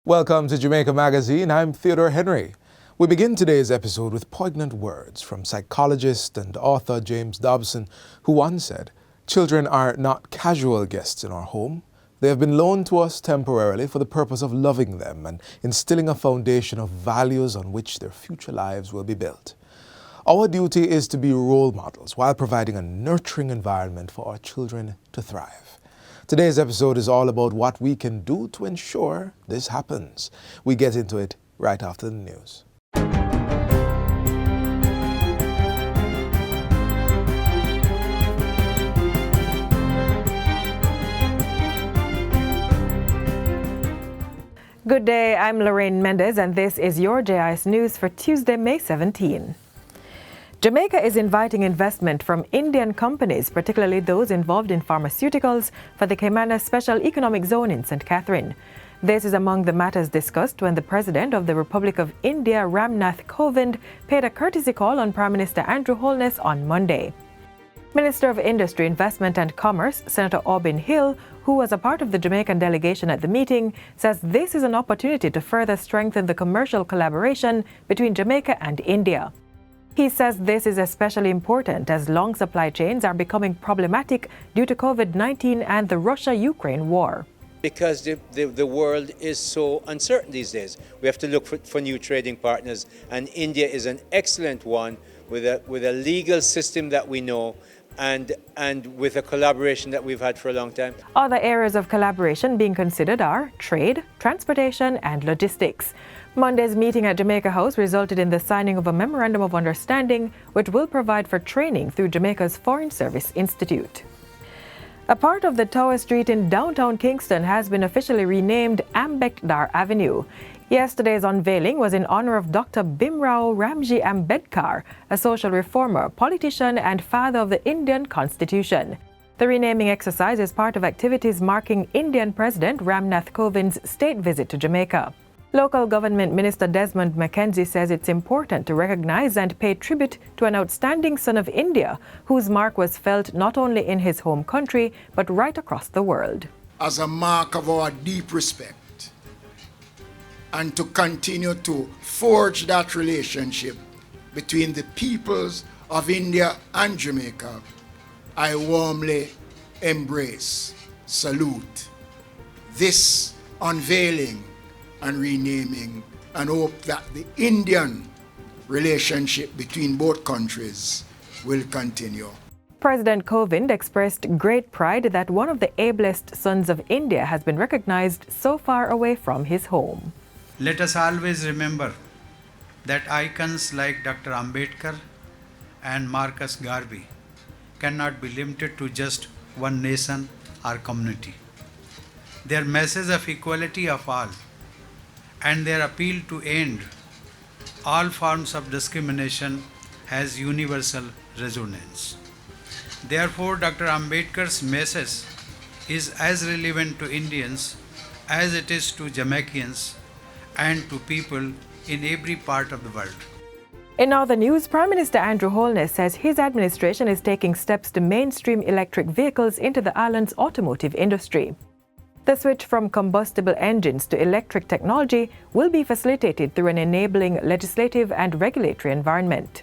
Welcome to Jamaica Magazine. I'm Theodore Henry. We begin today's episode with poignant words from psychologist and author James Dobson, who once said, "Children are not casual guests in our home. They have been loaned to us temporarily for the purpose of loving them and instilling a foundation of values on which their future lives will be built. Our duty is to be role models while providing a nurturing environment for our children to thrive." Today's episode is all about what we can do to ensure this happens. We get into it right after the news. Good day, I'm Lorraine Mendez, and this is your JIS News for Tuesday, May 17. Jamaica is inviting investment from Indian companies, particularly those involved in pharmaceuticals, for the Caymanas Special Economic Zone in St. Catherine. This is among the matters discussed when the President of the Republic of India, Ramnath Kovind, paid a courtesy call on Prime Minister Andrew Holness on Monday. Minister of Industry, Investment and Commerce, Senator Aubin Hill, who was a part of the Jamaican delegation at the meeting, says this is an opportunity to further strengthen the commercial collaboration between Jamaica and India. He says this is especially important as long supply chains are becoming problematic due to COVID-19 and the Russia-Ukraine war. Because the world is so uncertain these days. We have to look for new trading partners, and India is an excellent one with a legal system that we know and with a collaboration that we've had for a long time. Other areas of collaboration being considered are trade, transportation and logistics. Monday's meeting at Jamaica House resulted in the signing of a memorandum of understanding which will provide for training through Jamaica's Foreign Service Institute. A part of the Tower Street in downtown Kingston has been officially renamed Ambedkar Avenue. Yesterday's unveiling was in honor of Dr. Bhimrao Ramji Ambedkar, a social reformer, politician and father of the Indian Constitution. The renaming exercise is part of activities marking Indian President Ramnath Kovind's state visit to Jamaica. Local Government Minister Desmond McKenzie says it's important to recognize and pay tribute to an outstanding son of India whose mark was felt not only in his home country but right across the world. As a mark of our deep respect and to continue to forge that relationship between the peoples of India and Jamaica, I warmly embrace, salute this unveiling and renaming, and hope that the Indian relationship between both countries will continue. President Kovind expressed great pride that one of the ablest sons of India has been recognized so far away from his home. Let us always remember that icons like Dr. Ambedkar and Marcus Garvey cannot be limited to just one nation or community. Their message of equality of all and their appeal to end all forms of discrimination has universal resonance. Therefore, Dr. Ambedkar's message is as relevant to Indians as it is to Jamaicans and to people in every part of the world. In other news, Prime Minister Andrew Holness says his administration is taking steps to mainstream electric vehicles into the island's automotive industry. The switch from combustible engines to electric technology will be facilitated through an enabling legislative and regulatory environment.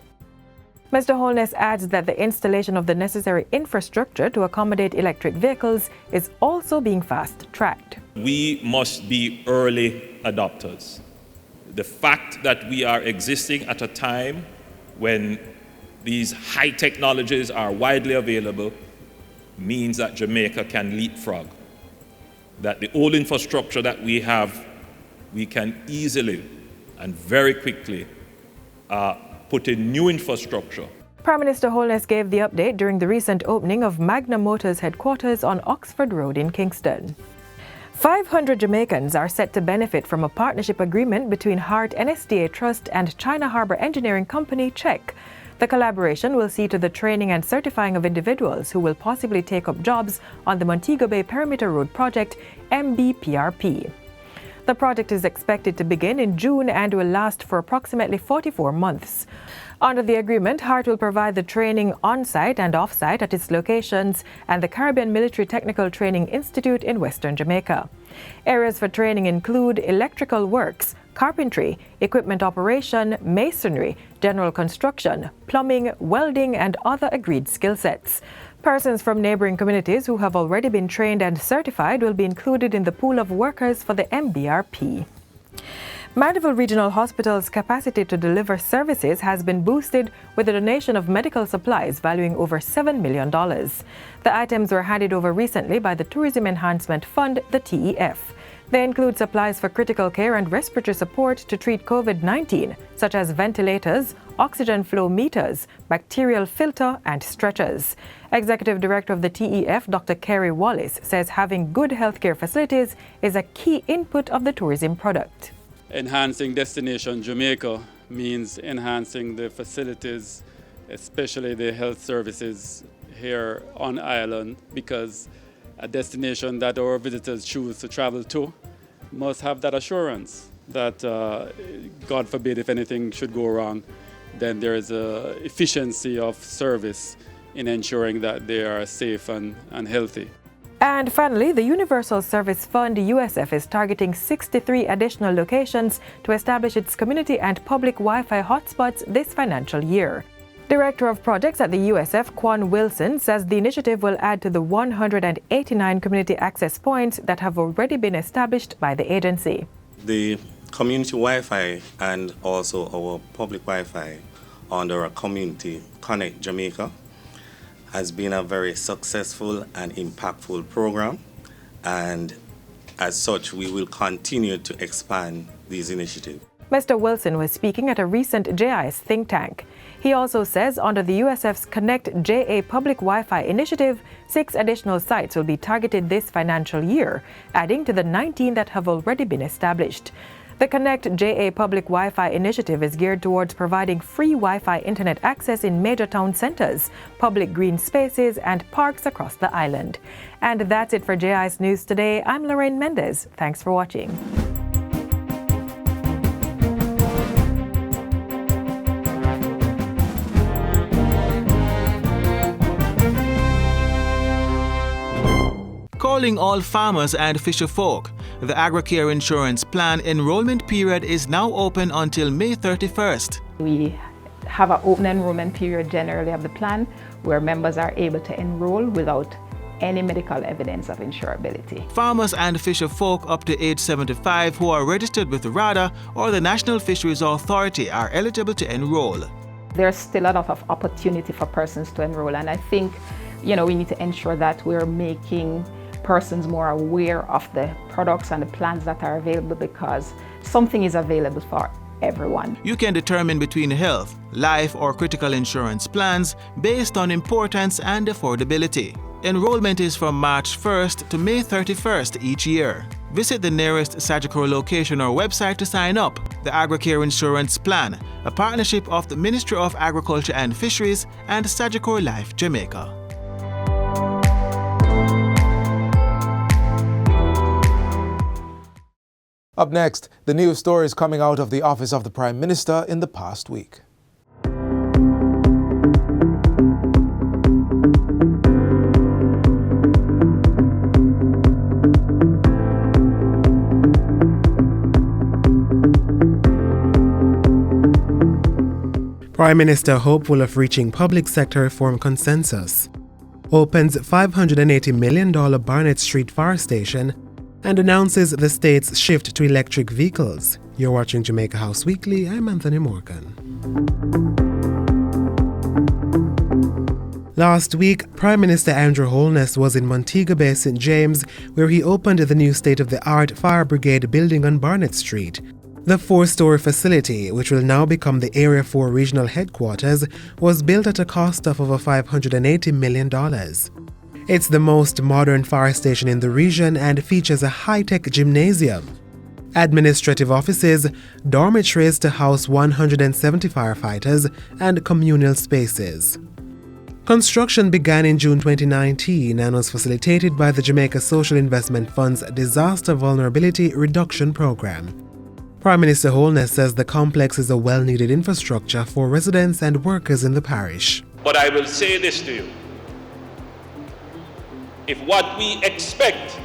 Mr. Holness adds that the installation of the necessary infrastructure to accommodate electric vehicles is also being fast-tracked. We must be early adopters. The fact that we are existing at a time when these high technologies are widely available means that Jamaica can leapfrog. That the old infrastructure that we have, we can easily and very quickly put in new infrastructure. Prime Minister Holness gave the update during the recent opening of Magna Motors headquarters on Oxford Road in Kingston. 500 Jamaicans are set to benefit from a partnership agreement between Hart NSTA Trust and China Harbour Engineering Company, CHEC. The collaboration will see to the training and certifying of individuals who will possibly take up jobs on the Montego Bay Perimeter Road project, MBPRP. The project is expected to begin in June and will last for approximately 44 months. Under the agreement, Hart will provide the training on-site and off-site at its locations and the Caribbean Military Technical Training Institute in Western Jamaica. Areas for training include electrical works, carpentry, equipment operation, masonry, general construction, plumbing, welding, and other agreed skill sets. Persons from neighboring communities who have already been trained and certified will be included in the pool of workers for the MBRP. Mandeville Regional Hospital's capacity to deliver services has been boosted with a donation of medical supplies valuing over $7 million. The items were handed over recently by the Tourism Enhancement Fund, the TEF. They include supplies for critical care and respiratory support to treat COVID-19, such as ventilators, oxygen flow meters, bacterial filter, and stretchers. Executive Director of the TEF, Dr. Kerry Wallace, says having good healthcare facilities is a key input of the tourism product. Enhancing Destination Jamaica means enhancing the facilities, especially the health services here on island, because a destination that our visitors choose to travel to must have that assurance that, God forbid, if anything should go wrong, then there is an efficiency of service in ensuring that they are safe and healthy. And finally, the Universal Service Fund, USF, is targeting 63 additional locations to establish its community and public Wi-Fi hotspots this financial year. Director of Projects at the USF, Quan Wilson, says the initiative will add to the 189 community access points that have already been established by the agency. The community Wi-Fi and also our public Wi-Fi under our community Connect Jamaica has been a very successful and impactful program, and as such we will continue to expand these initiatives. Mr. Wilson was speaking at a recent JIS think tank. He also says under the USF's Connect JA Public Wi-Fi initiative, 6 additional sites will be targeted this financial year, adding to the 19 that have already been established. The Connect JA Public Wi-Fi initiative is geared towards providing free Wi-Fi internet access in major town centres, public green spaces, and parks across the island. And that's it for JIS News today. I'm Lorraine Mendez. Thanks for watching. Calling all farmers and fisher folk. The Agricare insurance plan enrollment period is now open until May 31st. We have an open enrollment period generally of the plan where members are able to enroll without any medical evidence of insurability. Farmers and fisher folk up to age 75 who are registered with RADA or the National Fisheries Authority are eligible to enroll. There's still a lot of opportunity for persons to enroll, and I think we need to ensure that we're making persons more aware of the products and the plans that are available, because something is available for everyone. You can determine between health, life, or critical insurance plans based on importance and affordability. Enrollment is from March 1st to May 31st each year. Visit the nearest Sagicor location or website to sign up. The Agricare Insurance Plan, a partnership of the Ministry of Agriculture and Fisheries and Sagicor Life Jamaica. Up next, the news stories coming out of the office of the Prime Minister in the past week. Prime Minister hopeful of reaching public sector reform consensus. Opens $580 million Barnett Street Fire Station and announces the state's shift to electric vehicles. You're watching Jamaica House Weekly. I'm Anthony Morgan. Last week, Prime Minister Andrew Holness was in Montego Bay, St. James, where he opened the new state-of-the-art Fire Brigade building on Barnett Street. The 4-story facility, which will now become the Area 4 regional headquarters, was built at a cost of over $580 million. It's the most modern fire station in the region and features a high-tech gymnasium, administrative offices, dormitories to house 170 firefighters, and communal spaces. Construction began in June 2019 and was facilitated by the Jamaica Social Investment Fund's Disaster Vulnerability Reduction Program. Prime Minister Holness says the complex is a well-needed infrastructure for residents and workers in the parish. But I will say this to you. If what we expect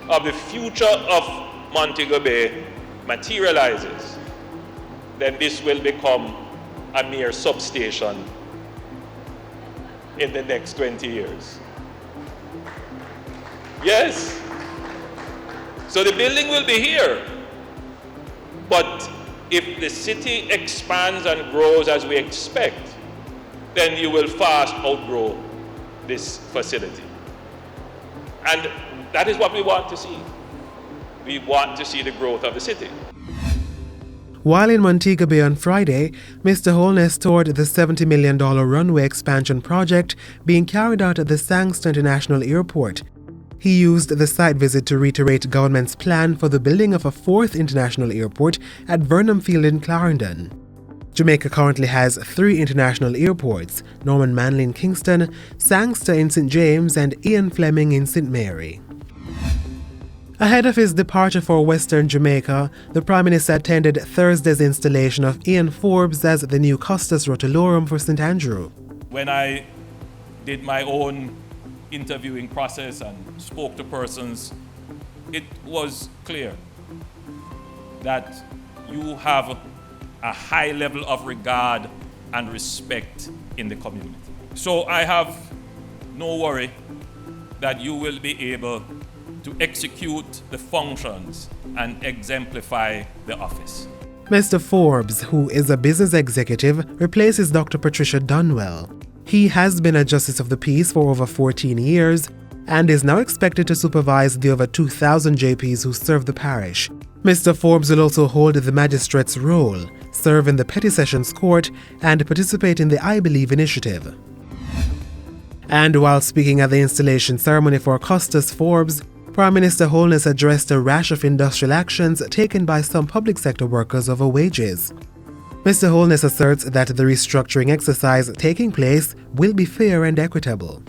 of the future of Montego Bay materializes, then this will become a mere substation in the next 20 years. Yes. So the building will be here, but if the city expands and grows as we expect, then you will fast outgrow this facility. And that is what we want to see. We want to see the growth of the city. While in Montego Bay on Friday, Mr. Holness toured the $70 million runway expansion project being carried out at the Sangster International Airport. He used the site visit to reiterate government's plan for the building of a fourth international airport at Vernon Field in Clarendon. Jamaica currently has 3 international airports: Norman Manley in Kingston, Sangster in St. James, and Ian Fleming in St. Mary. Ahead of his departure for Western Jamaica, the Prime Minister attended Thursday's installation of Ian Forbes as the new Custos Rotulorum for St. Andrew. When I did my own interviewing process and spoke to persons, it was clear that you have a high level of regard and respect in the community. So I have no worry that you will be able to execute the functions and exemplify the office. Mr. Forbes, who is a business executive, replaces Dr. Patricia Dunwell. He has been a Justice of the Peace for over 14 years and is now expected to supervise the over 2,000 JPs who serve the parish. Mr. Forbes will also hold the magistrate's role, serve in the Petty Sessions Court, and participate in the I Believe initiative. And while speaking at the installation ceremony for Custos Forbes, Prime Minister Holness addressed a rash of industrial actions taken by some public sector workers over wages. Mr. Holness asserts that the restructuring exercise taking place will be fair and equitable.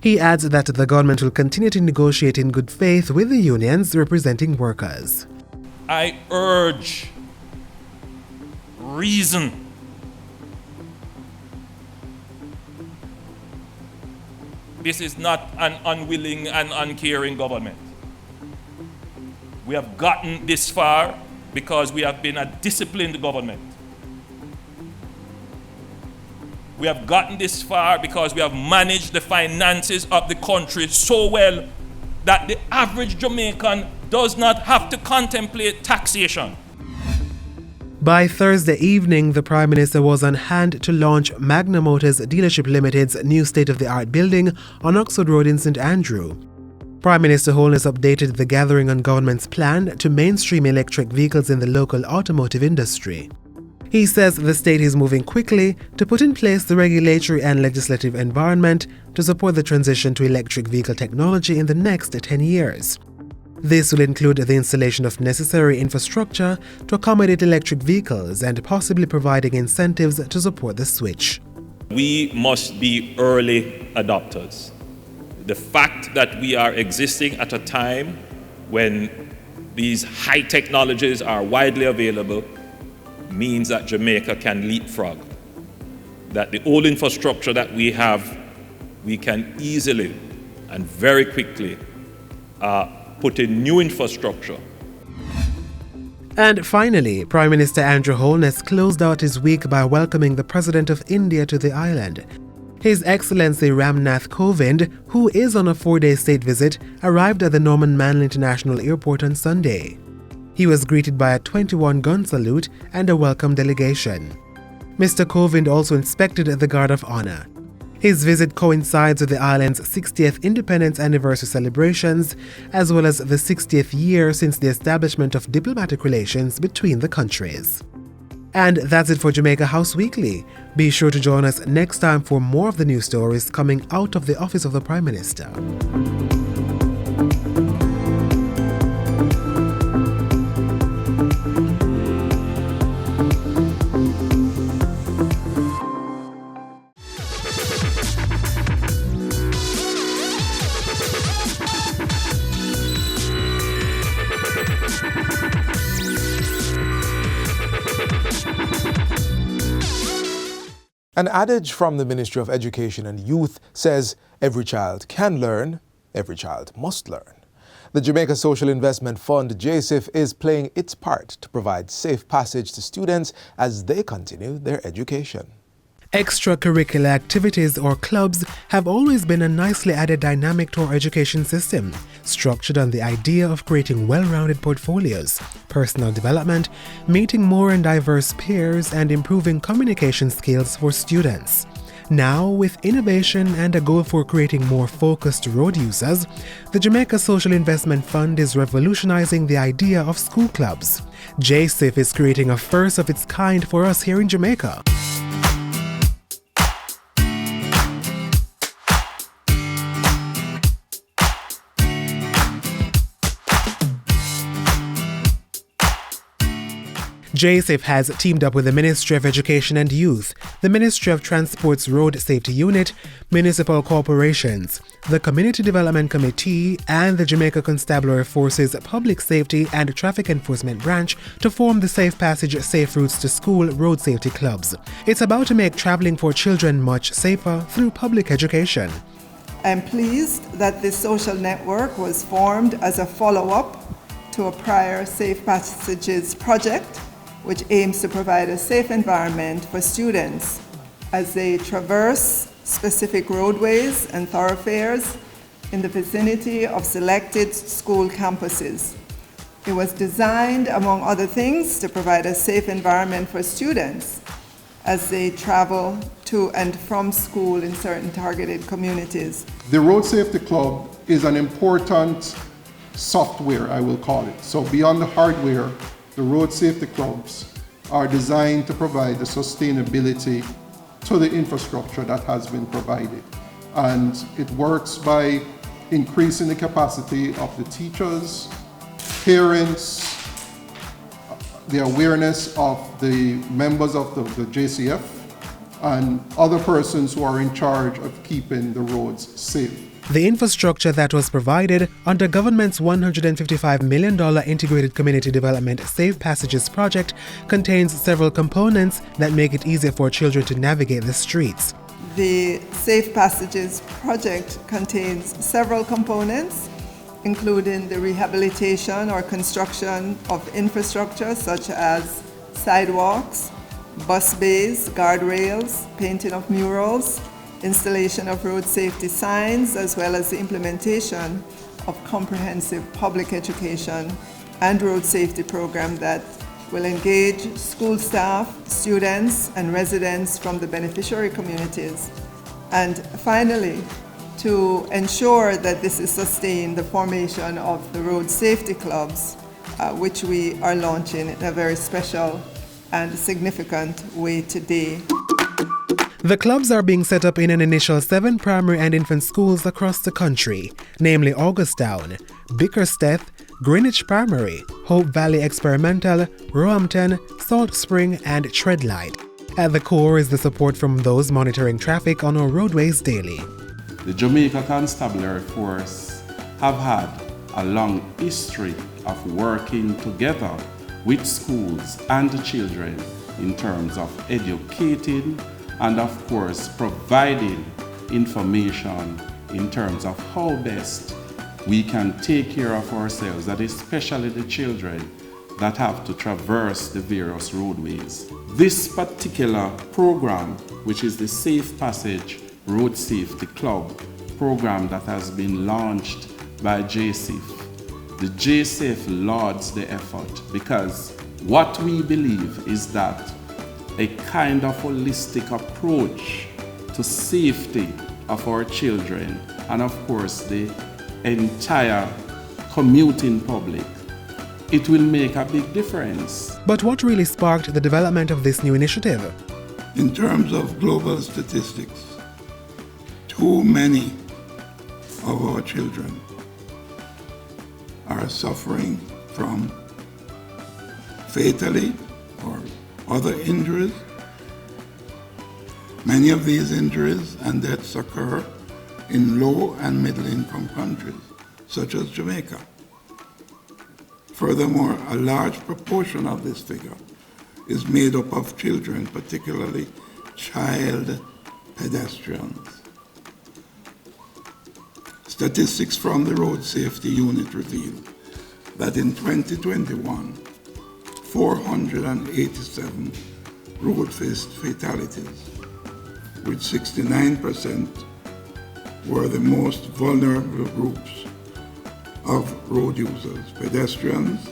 He adds that the government will continue to negotiate in good faith with the unions representing workers. I urge reason. This is not an unwilling and uncaring government. We have gotten this far because we have been a disciplined government. We have gotten this far because we have managed the finances of the country so well that the average Jamaican does not have to contemplate taxation. By Thursday evening, the Prime Minister was on hand to launch Magna Motors Dealership Limited's new state-of-the-art building on Oxford Road in St. Andrew. Prime Minister Holness updated the gathering on government's plan to mainstream electric vehicles in the local automotive industry. He says the state is moving quickly to put in place the regulatory and legislative environment to support the transition to electric vehicle technology in the next 10 years. This will include the installation of necessary infrastructure to accommodate electric vehicles and possibly providing incentives to support the switch. We must be early adopters. The fact that we are existing at a time when these high technologies are widely available means that Jamaica can leapfrog. That the old infrastructure that we have, we can easily and very quickly put in new infrastructure. And finally, Prime Minister Andrew Holness closed out his week by welcoming the President of India to the island. His Excellency Ramnath Kovind, who is on a 4-day state visit, arrived at the Norman Manley International Airport on Sunday. He was greeted by a 21-gun salute and a welcome delegation. Mr. Kovind also inspected the Guard of Honor. His visit coincides with the island's 60th independence anniversary celebrations, as well as the 60th year since the establishment of diplomatic relations between the countries. And that's it for Jamaica House Weekly. Be sure to join us next time for more of the news stories coming out of the office of the Prime Minister. An adage from the Ministry of Education and Youth says, every child can learn, every child must learn. The Jamaica Social Investment Fund, JSIF, is playing its part to provide safe passage to students as they continue their education. Extracurricular activities or clubs have always been a nicely added dynamic to our education system, structured on the idea of creating well-rounded portfolios, personal development, meeting more and diverse peers, and improving communication skills for students. Now, with innovation and a goal for creating more focused road users, the Jamaica Social Investment Fund is revolutionizing the idea of school clubs. JSIF is creating a first of its kind for us here in Jamaica. JSIF has teamed up with the Ministry of Education and Youth, the Ministry of Transport's Road Safety Unit, municipal corporations, the Community Development Committee, and the Jamaica Constabulary Force's Public Safety and Traffic Enforcement Branch to form the Safe Passage Safe Routes to School Road Safety Clubs. It's about to make traveling for children much safer through public education. I'm pleased that this social network was formed as a follow-up to a prior Safe Passages project, which aims to provide a safe environment for students as they traverse specific roadways and thoroughfares in the vicinity of selected school campuses. It was designed, among other things, to provide a safe environment for students as they travel to and from school in certain targeted communities. The Road Safety Club is an important software, I will call it. So beyond the hardware, the road safety clubs are designed to provide the sustainability to the infrastructure that has been provided. And it works by increasing the capacity of the teachers, parents, the awareness of the members of the JCF, and other persons who are in charge of keeping the roads safe. The infrastructure that was provided under government's $155 million Integrated Community Development Safe Passages project contains several components that make it easier for children to navigate the streets. The Safe Passages project contains several components, including the rehabilitation or construction of infrastructure such as sidewalks, bus bays, guardrails, painting of murals, installation of road safety signs, as well as the implementation of comprehensive public education and road safety program that will engage school staff, students, and residents from the beneficiary communities. And finally, to ensure that this is sustained, the formation of the road safety clubs, which we are launching in a very special and significant way today. The clubs are being set up in an initial 7 primary and infant schools across the country, namely Augustown, Bickersteth, Greenwich Primary, Hope Valley Experimental, Roehampton, Salt Spring, and Treadlight. At the core is the support from those monitoring traffic on our roadways daily. The Jamaica Constabulary Force have had a long history of working together with schools and children in terms of educating and of course providing information in terms of how best we can take care of ourselves, that especially the children that have to traverse the various roadways. This particular program, which is the Safe Passage Road Safety Club program that has been launched by JSIF, the JSIF lauds the effort because what we believe is that a kind of holistic approach to safety of our children and of course the entire commuting public, it will make a big difference. But what really sparked the development of this new initiative? In terms of global statistics, too many of our children are suffering from fatally or other injuries. Many of these injuries and deaths occur in low and middle income countries, such as Jamaica. Furthermore, a large proportion of this figure is made up of children, particularly child pedestrians. Statistics from the Road Safety Unit reveal that in 2021, 487 road fatalities, with 69% were the most vulnerable groups of road users: pedestrians,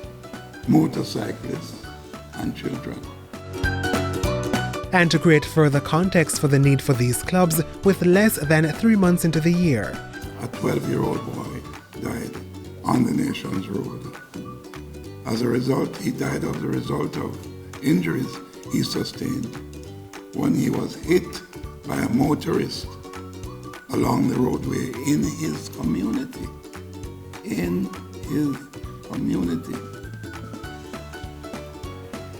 motorcyclists, and children. And to create further context for the need for these clubs, with less than 3 months into the year, a 12-year-old boy died on the nation's road. As a result, he died as a result of injuries he sustained when he was hit by a motorist along the roadway in his community.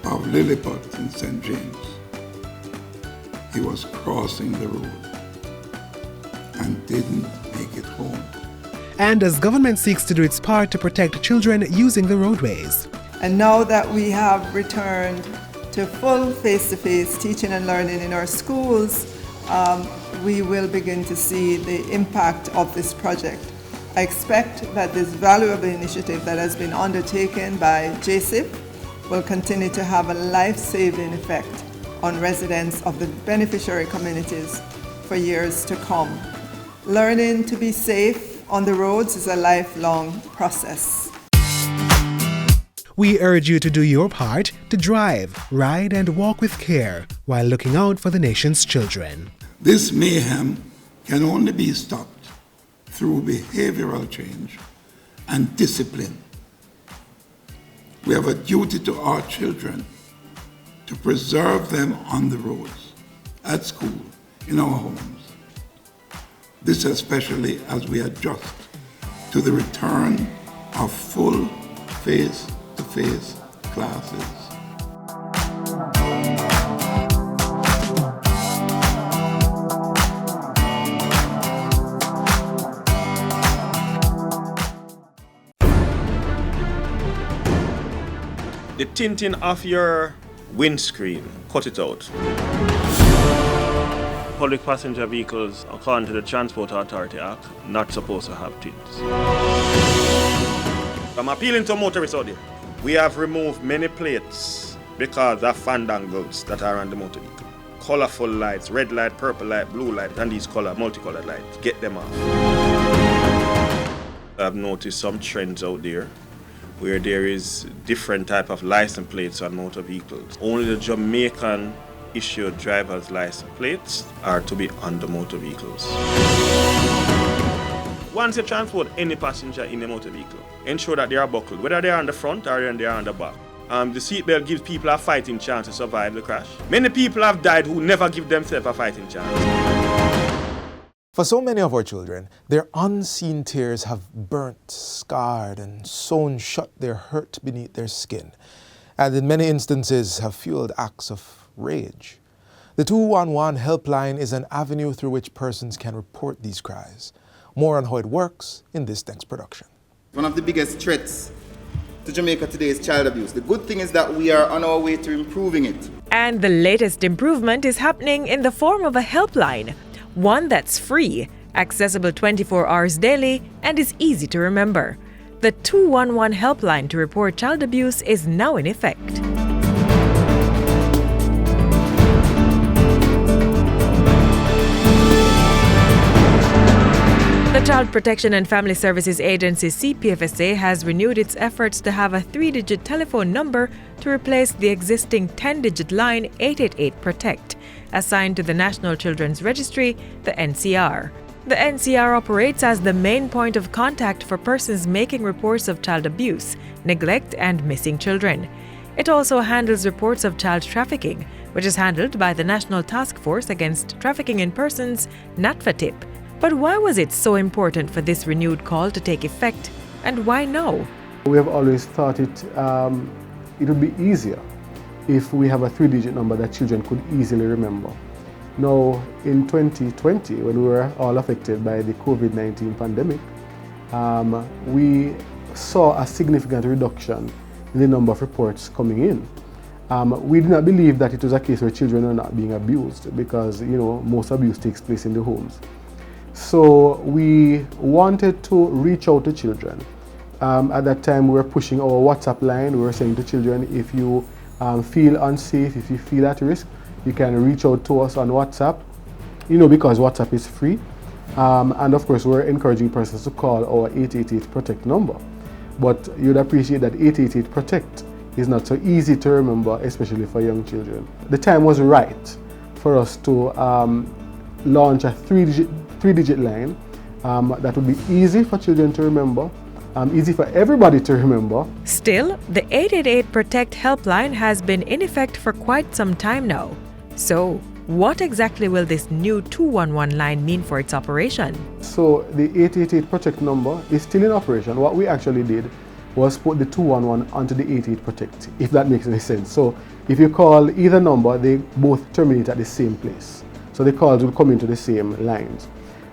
Of Lilliput in St. James. He was crossing the road and didn't make it home. And as government seeks to do its part to protect children using the roadways. And now that we have returned to full face-to-face teaching and learning in our schools, we will begin to see the impact of this project. I expect that this valuable initiative that has been undertaken by JCIP will continue to have a life-saving effect on residents of the beneficiary communities for years to come. Learning to be safe on the roads is a lifelong process. We urge you to do your part to drive, ride, and walk with care while looking out for the nation's children. This mayhem can only be stopped through behavioral change and discipline. We have a duty to our children to preserve them on the roads, at school, in our homes. This especially as we adjust to the return of full face-to-face classes. The tinting of your windscreen, cut it out. Public passenger vehicles, according to the Transport Authority Act, not supposed to have tints. I'm appealing to motorists out there. We have removed many plates because of fandangles that are on the motor vehicle. Colorful lights, red light, purple light, blue light, and these multicolored lights. Get them off. I've noticed some trends out there where there is different type of license plates on motor vehicles. Only the Jamaican issued driver's license plates are to be on the motor vehicles. Once you transport any passenger in a motor vehicle, ensure that they are buckled, whether they are on the front or they are on the back. The seatbelt gives people a fighting chance to survive the crash. Many people have died who never give themselves a fighting chance. For so many of our children, their unseen tears have burnt, scarred, and sewn shut their hurt beneath their skin, and in many instances have fueled acts of rage. The 211 helpline is an avenue through which persons can report these cries. More on how it works in this next production. One of the biggest threats to Jamaica today is child abuse. The good thing is that we are on our way to improving it. And the latest improvement is happening in the form of a helpline. One that's free, accessible 24 hours daily, and is easy to remember. The 211 helpline to report child abuse is now in effect. The Child Protection and Family Services Agency CPFSA has renewed its efforts to have a 3-digit telephone number to replace the existing 10-digit line 888-PROTECT, assigned to the National Children's Registry, the NCR. The NCR operates as the main point of contact for persons making reports of child abuse, neglect, and missing children. It also handles reports of child trafficking, which is handled by the National Task Force Against Trafficking in Persons, NATFATIP. But why was it so important for this renewed call to take effect, and why now? We have always thought it would be easier if we have a 3-digit number that children could easily remember. Now, in 2020, when we were all affected by the COVID-19 pandemic, we saw a significant reduction in the number of reports coming in. We did not believe that it was a case where children are not being abused because, most abuse takes place in the homes. So we wanted to reach out to children. At that time, we were pushing our WhatsApp line. We were saying to children, if you feel unsafe, if you feel at risk, you can reach out to us on WhatsApp, because WhatsApp is free. And of course, we're encouraging persons to call our 888-PROTECT number. But you'd appreciate that 888-PROTECT is not so easy to remember, especially for young children. The time was right for us to launch a three-digit line that would be easy for children to remember, easy for everybody to remember. Still, the 888-PROTECT helpline has been in effect for quite some time now. So, what exactly will this new 211 line mean for its operation? So, the 888-PROTECT number is still in operation. What we actually did was put the 211 onto the 88-PROTECT, if that makes any sense. So, if you call either number, they both terminate at the same place. So the calls will come into the same lines.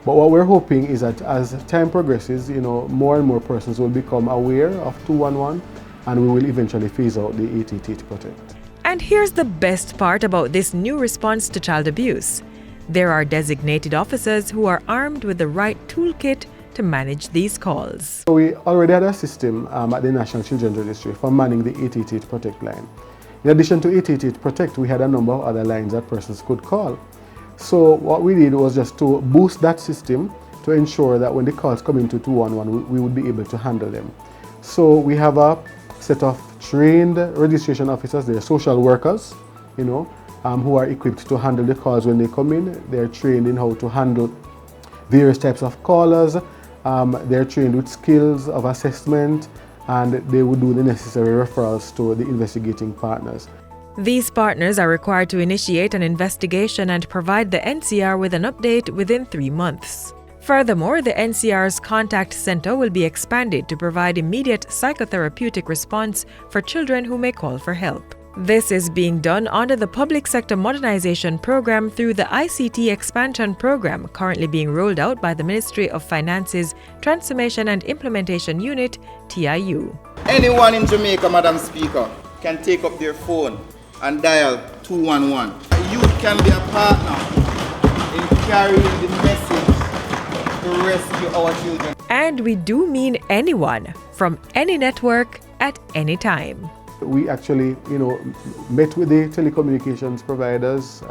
But what we're hoping is that as time progresses, more and more persons will become aware of 211, and we will eventually phase out the 888-PROTECT. And here's the best part about this new response to child abuse. There are designated officers who are armed with the right toolkit to manage these calls. So we already had a system at the National Children's Registry for manning the 888-PROTECT line. In addition to 888-PROTECT, we had a number of other lines that persons could call. So what we did was just to boost that system to ensure that when the calls come into 211, we would be able to handle them. So we have a set of trained registration officers. They're social workers, who are equipped to handle the calls when they come in. They're trained in how to handle various types of callers. They're trained with skills of assessment, and they would do the necessary referrals to the investigating partners. These partners are required to initiate an investigation and provide the NCR with an update within 3 months. Furthermore, the NCR's contact center will be expanded to provide immediate psychotherapeutic response for children who may call for help. This is being done under the Public Sector Modernization Program through the ICT Expansion Program currently being rolled out by the Ministry of Finance's Transformation and Implementation Unit, TIU. Anyone in Jamaica, Madam Speaker, can take up their phone and dial 211. Youth can be a partner in carrying the message to rescue our children. And we do mean anyone, from any network, at any time. We actually, met with the telecommunications providers,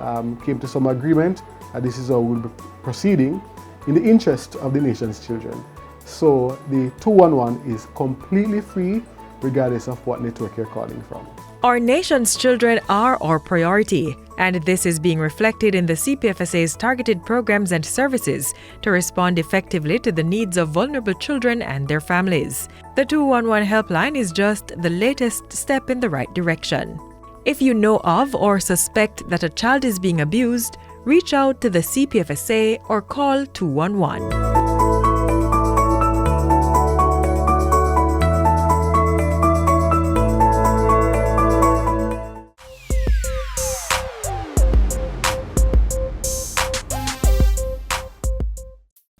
came to some agreement, and this is how we'll be proceeding in the interest of the nation's children. So the 211 is completely free, regardless of what network you're calling from. Our nation's children are our priority, and this is being reflected in the CPFSA's targeted programs and services to respond effectively to the needs of vulnerable children and their families. The 211 helpline is just the latest step in the right direction. If you know of or suspect that a child is being abused, reach out to the CPFSA or call 211.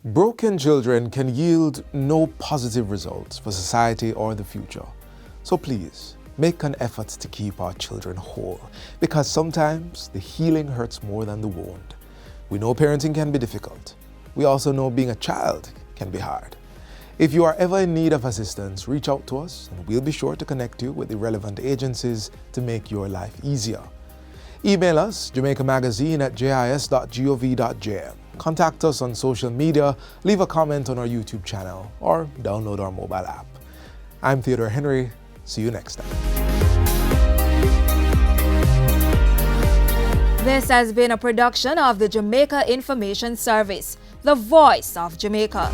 Broken children can yield no positive results for society or the future. So please, make an effort to keep our children whole, because sometimes the healing hurts more than the wound. We know parenting can be difficult. We also know being a child can be hard. If you are ever in need of assistance, reach out to us and we'll be sure to connect you with the relevant agencies to make your life easier. Email us, Jamaica Magazine@jis.gov.jm. Contact us on social media, leave a comment on our YouTube channel, or download our mobile app. I'm Theodore Henry. See you next time. This has been a production of the Jamaica Information Service, the voice of Jamaica.